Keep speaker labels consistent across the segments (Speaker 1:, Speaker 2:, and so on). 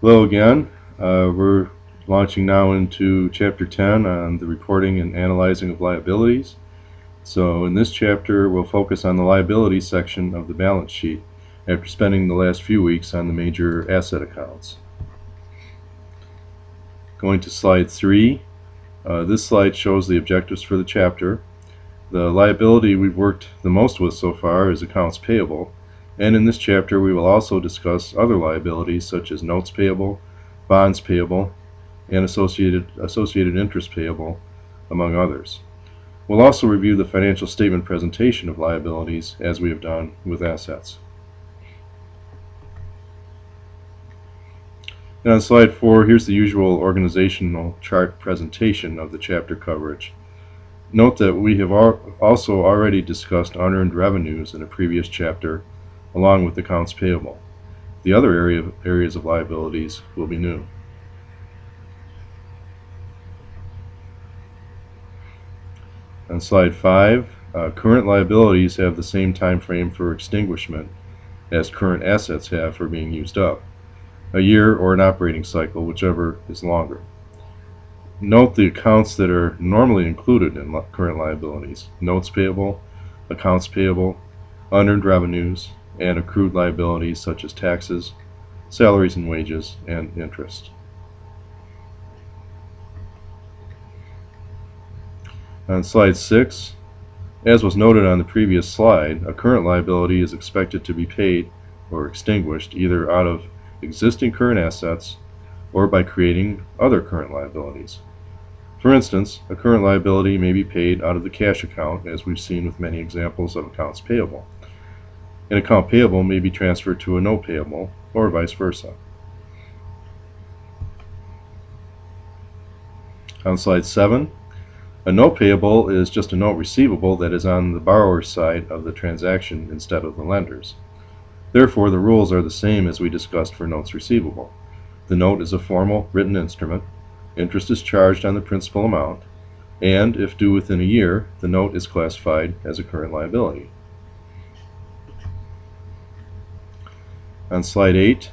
Speaker 1: Hello again. We're launching now into Chapter 10 on the reporting and analyzing of liabilities. So in this chapter, we'll focus on the liability section of the balance sheet after spending the last few weeks on the major asset accounts. Going to slide 3. This slide shows the objectives for the chapter. The liability we've worked the most with so far is accounts payable, and in this chapter we will also discuss other liabilities such as notes payable, bonds payable, and associated interest payable, among others. We'll also review the financial statement presentation of liabilities as we have done with assets. And on slide 4, here's the usual organizational chart presentation of the chapter coverage. Note that we have also already discussed unearned revenues in a previous chapter, along with accounts payable. The other areas of liabilities will be new. On slide 5, current liabilities have the same time frame for extinguishment as current assets have for being used up, a year or an operating cycle, whichever is longer. Note the accounts that are normally included in current liabilities: notes payable, accounts payable, unearned revenues, and accrued liabilities such as taxes, salaries and wages, and interest. On slide 6, as was noted on the previous slide, a current liability is expected to be paid or extinguished either out of existing current assets or by creating other current liabilities. For instance, a current liability may be paid out of the cash account, as we've seen with many examples of accounts payable. An account payable may be transferred to a note payable, or vice versa. On slide 7, a note payable is just a note receivable that is on the borrower's side of the transaction instead of the lender's. Therefore, the rules are the same as we discussed for notes receivable. The note is a formal written instrument. Interest is charged on the principal amount, and if due within a year, the note is classified as a current liability. On slide 8,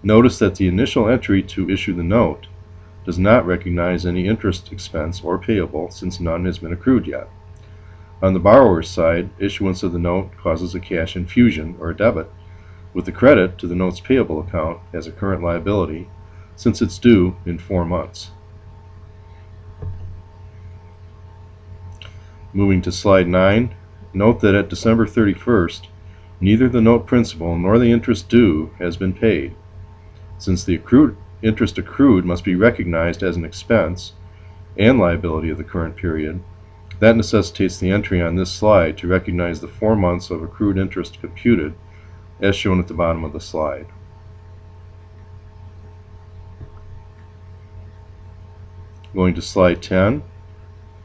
Speaker 1: notice that the initial entry to issue the note does not recognize any interest expense or payable since none has been accrued yet. On the borrower's side, issuance of the note causes a cash infusion or debit, with the credit to the note's payable account as a current liability since it's due in 4 months. Moving to slide 9, note that at December 31st, neither the note principal nor the interest due has been paid. Since the interest accrued must be recognized as an expense and liability of the current period, that necessitates the entry on this slide to recognize the 4 months of accrued interest computed, as shown at the bottom of the slide. Going to slide 10,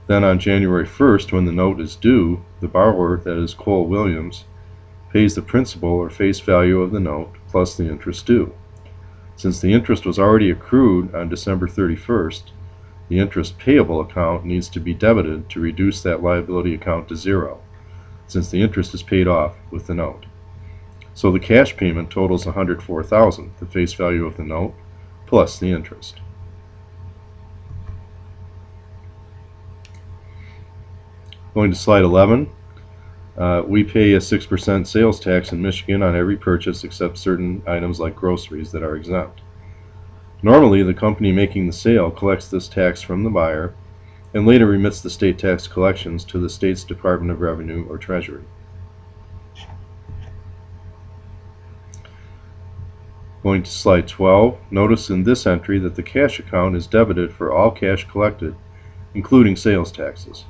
Speaker 1: then on January 1st, when the note is due, the borrower, that is Cole Williams, pays the principal or face value of the note plus the interest due. Since the interest was already accrued on December 31st, the interest payable account needs to be debited to reduce that liability account to 0, since the interest is paid off with the note. So the cash payment totals $104,000, the face value of the note, plus the interest. Going to slide 11, we pay a 6% sales tax in Michigan on every purchase except certain items like groceries that are exempt. Normally, the company making the sale collects this tax from the buyer and later remits the state tax collections to the state's Department of Revenue or Treasury. Going to slide 12, notice in this entry that the cash account is debited for all cash collected, including sales taxes.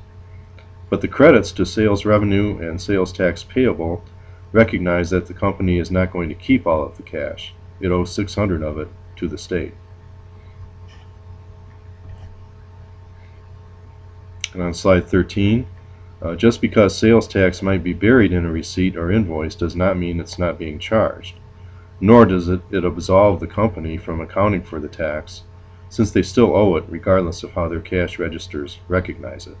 Speaker 1: But the credits to sales revenue and sales tax payable recognize that the company is not going to keep all of the cash. It owes $600 of it to the state. And on slide 13, just because sales tax might be buried in a receipt or invoice does not mean it's not being charged, nor does it absolve the company from accounting for the tax, since they still owe it regardless of how their cash registers recognize it.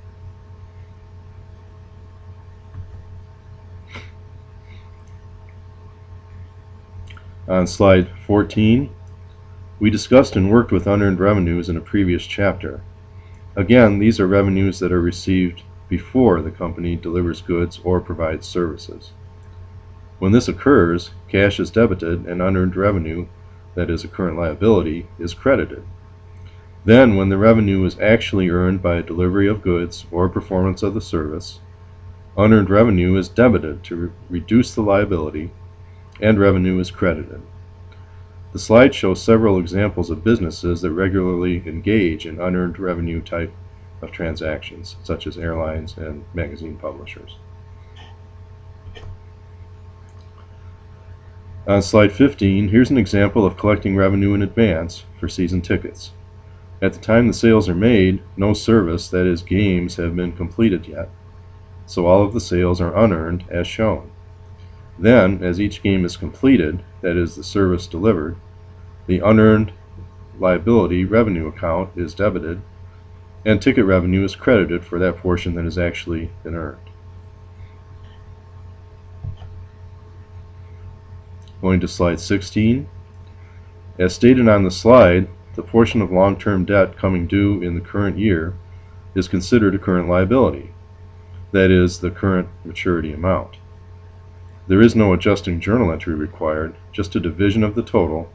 Speaker 1: On slide 14, We discussed and worked with unearned revenues in a previous chapter. Again, these are revenues that are received before the company delivers goods or provides services. When this occurs, cash is debited and unearned revenue, that is a current liability, is credited. Then, when the revenue is actually earned by a delivery of goods or performance of the service, unearned revenue is debited to reduce the liability, and revenue is credited. The slide shows several examples of businesses that regularly engage in unearned revenue type of transactions, such as airlines and magazine publishers. On slide 15, here's an example of collecting revenue in advance for season tickets. At the time the sales are made, no service, that is games, have been completed yet, so all of the sales are unearned as shown. Then, as each game is completed, that is the service delivered, the unearned liability revenue account is debited, and ticket revenue is credited for that portion that has actually been earned. Going to slide 16. As stated on the slide, the portion of long-term debt coming due in the current year is considered a current liability, that is, the current maturity amount. There is no adjusting journal entry required, just a division of the total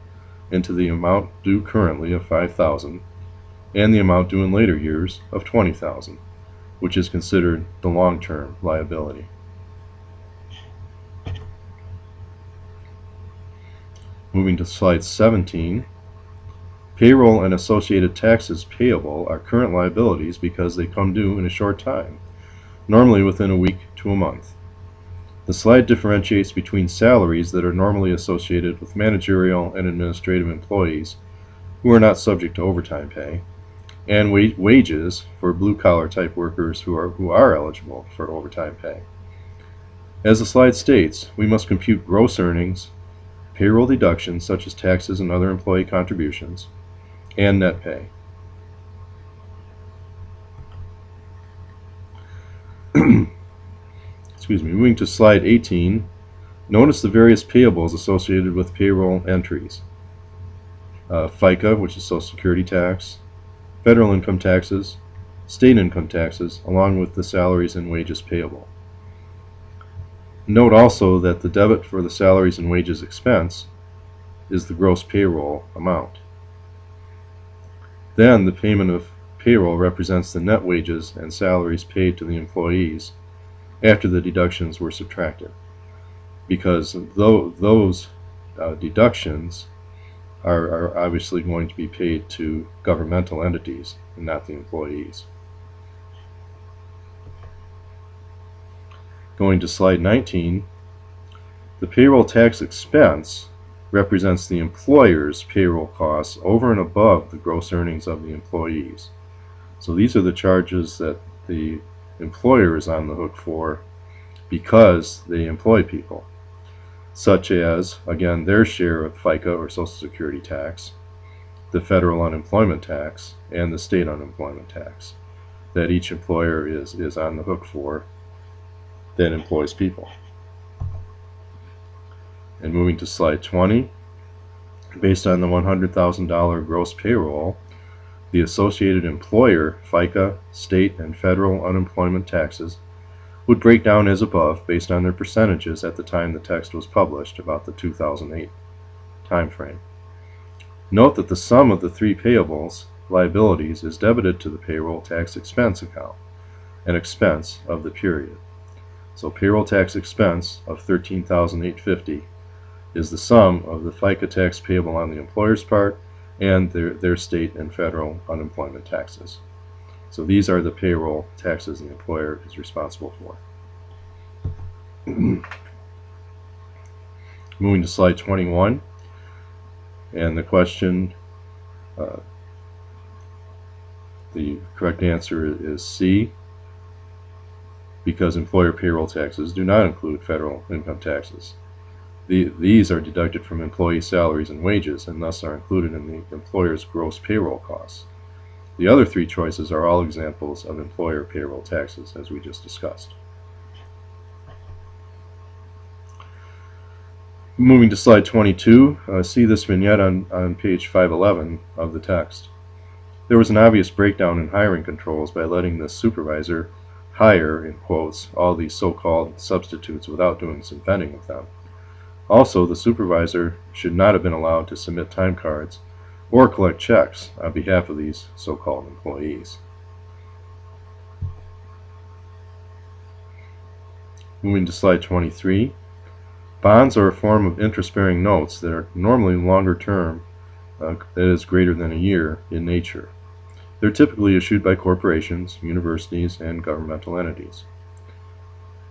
Speaker 1: into the amount due currently of $5,000 and the amount due in later years of $20,000, which is considered the long-term liability. Moving to slide 17, payroll and associated taxes payable are current liabilities because they come due in a short time, normally within a week to a month. The slide differentiates between salaries that are normally associated with managerial and administrative employees who are not subject to overtime pay, and wages for blue-collar type workers who are eligible for overtime pay. As the slide states, we must compute gross earnings, payroll deductions such as taxes and other employee contributions, and net pay. Moving to slide 18, notice the various payables associated with payroll entries. FICA, which is Social Security tax, federal income taxes, state income taxes, along with the salaries and wages payable. Note also that the debit for the salaries and wages expense is the gross payroll amount. Then the payment of payroll represents the net wages and salaries paid to the employees after the deductions were subtracted, because those deductions are obviously going to be paid to governmental entities and not the employees. Going to slide 19, the payroll tax expense represents the employer's payroll costs over and above the gross earnings of the employees. So these are the charges that the employer is on the hook for because they employ people, such as, again, their share of FICA or Social Security tax, the federal unemployment tax, and the state unemployment tax that each employer is on the hook for that employs people. And moving to slide 20, based on the $100,000 gross payroll, the associated employer FICA, state, and federal unemployment taxes would break down as above based on their percentages at the time the text was published, about the 2008 timeframe. Note that the sum of the three payables, liabilities, is debited to the payroll tax expense account, an expense of the period. So payroll tax expense of $13,850 is the sum of the FICA tax payable on the employer's part and their state and federal unemployment taxes. So these are the payroll taxes the employer is responsible for. Moving to slide 21, and the question, the correct answer is C, because employer payroll taxes do not include federal income taxes. These are deducted from employee salaries and wages and thus are included in the employer's gross payroll costs. The other three choices are all examples of employer payroll taxes, as we just discussed. Moving to slide 22, see this vignette on page 511 of the text. There was an obvious breakdown in hiring controls by letting the supervisor hire, in quotes, all these so-called substitutes without doing some vetting of them. Also, the supervisor should not have been allowed to submit time cards or collect checks on behalf of these so-called employees. Moving to slide 23, bonds are a form of interest-bearing notes that are normally longer term, that is greater than a year, in nature. They're typically issued by corporations, universities, and governmental entities.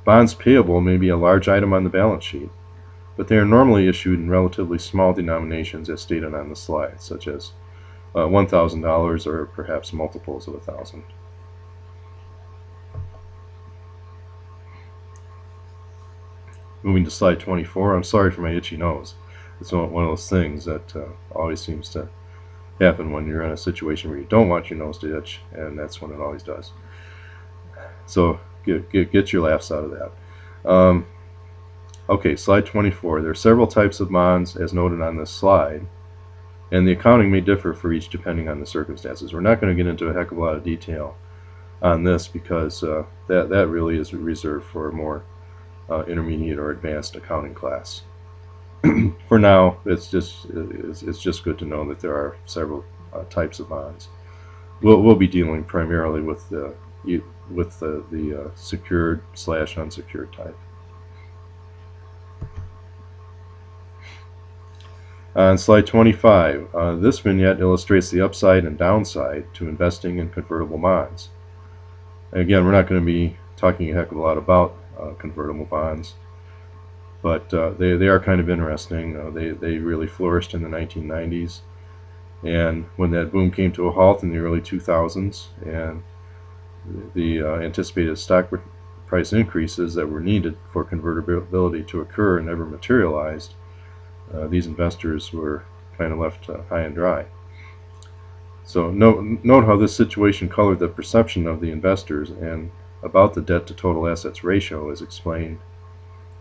Speaker 1: Bonds payable may be a large item on the balance sheet, but they are normally issued in relatively small denominations as stated on the slide, such as $1,000 or perhaps multiples of 1,000. Moving to slide 24, I'm sorry for my itchy nose. It's one of those things that always seems to happen when you're in a situation where you don't want your nose to itch, and that's when it always does. So get your laughs out of that. Okay, slide 24. There are several types of bonds as noted on this slide, and the accounting may differ for each depending on the circumstances. We're not going to get into a heck of a lot of detail on this because that really is reserved for a more intermediate or advanced accounting class. For now, it's just good to know that there are several types of bonds. We'll be dealing primarily with the secured / unsecured type. On slide 25, this vignette illustrates the upside and downside to investing in convertible bonds. Again, we're not going to be talking a heck of a lot about convertible bonds, but they are kind of interesting. They really flourished in the 1990s, and when that boom came to a halt in the early 2000s, and the anticipated stock price increases that were needed for convertibility to occur never materialized, these investors were kind of left high and dry. So note how this situation colored the perception of the investors and about the debt to total assets ratio as explained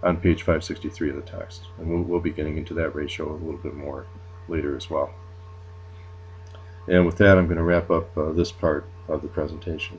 Speaker 1: on page 563 of the text. And we'll be getting into that ratio a little bit more later as well. And with that, I'm going to wrap up this part of the presentation.